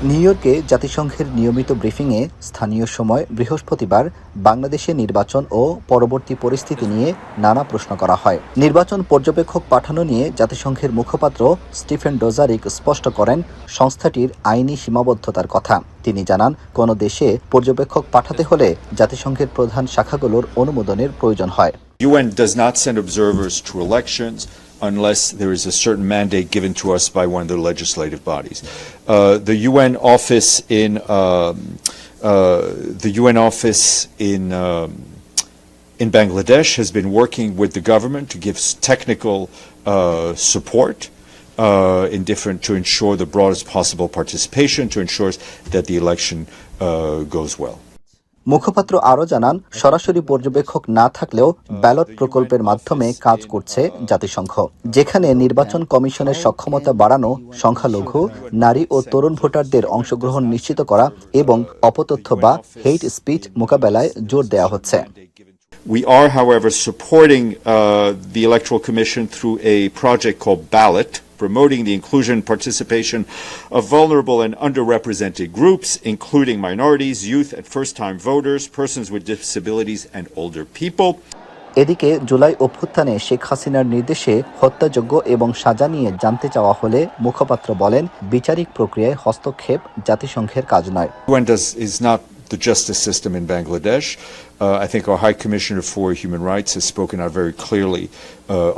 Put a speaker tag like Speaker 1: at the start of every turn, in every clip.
Speaker 1: New ইয়র্কে জাতিসংঘের নিয়মিত ব্রিফিংয়ে স্থানীয় সময় বৃহস্পতিবার বাংলাদেশে নির্বাচন ও পরবর্তী পরিস্থিতি নিয়ে নানা প্রশ্ন করা হয়। নির্বাচন পর্যবেক্ষক পাঠানো নিয়ে জাতিসংঘের মুখপাত্র স্টিফেন ডুজারিক স্পষ্ট করেন সংস্থাটির আইনি সীমাবদ্ধতার কথা। তিনি জানান, কোনো দেশে পর্যবেক্ষক পাঠাতে হলে জাতিসংঘের প্রধান শাখাগুলোর অনুমোদনের প্রয়োজন হয়।
Speaker 2: UN does not send observers to elections unless there is a certain mandate given to us by one of the legislative bodies. The UN office in Bangladesh has been working with the government to give technical support to ensure the broadest possible participation, to ensure that the election goes well.
Speaker 1: মুখপাত্র আরও জানান, সরাসরি পর্যবেক্ষক না থাকলেও ballot প্রকল্পের মাধ্যমে কাজ করছে জাতিসংঘ, যেখানে নির্বাচন কমিশনের সক্ষমতা বাড়ানো, সংখ্যালঘু, নারী ও তরুণ ভোটারদের অংশগ্রহণ নিশ্চিত করা এবং অপতথ্য বা হেইট স্পিচ মোকাবেলায় জোর দেওয়া হচ্ছে।
Speaker 2: We are, however, supporting the Electoral Commission through a project called Ballot, promoting the inclusion and participation of vulnerable and underrepresented groups, including minorities, youth and first-time voters, persons with disabilities and older people.
Speaker 1: এদিকে জুলাই অভ্যুত্থানে শেখ হাসিনার নির্দেশে হত্যাযোগ্য এবং সাজা নিয়ে জানতে চাওয়া হলে মুখপাত্র বলেন, বিচারিক প্রক্রিয়ায় হস্তক্ষেপ জাতিসংঘের কাজ নয়।
Speaker 2: UN is not the justice system in Bangladesh. I think our High Commissioner for Human Rights has spoken out very clearly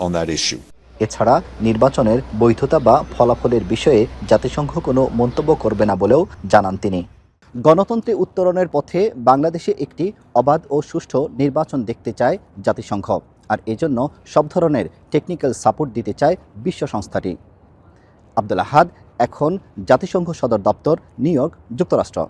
Speaker 2: on that issue.
Speaker 1: এছাড়া নির্বাচনের বৈধতা বা ফলাফলের বিষয়ে জাতিসংঘ কোনো মন্তব্য করবে না বলেও জানান তিনি। গণতন্ত্রে উত্তরণের পথে বাংলাদেশে একটি অবাধ ও সুষ্ঠু নির্বাচন দেখতে চায় জাতিসংঘ, আর এজন্য সব ধরনের টেকনিক্যাল সাপোর্ট দিতে চায় বিশ্ব সংস্থাটি। আব্দুল আহাদ, এখন জাতিসংঘ সদর দপ্তর, নিউ ইয়র্ক, যুক্তরাষ্ট্র।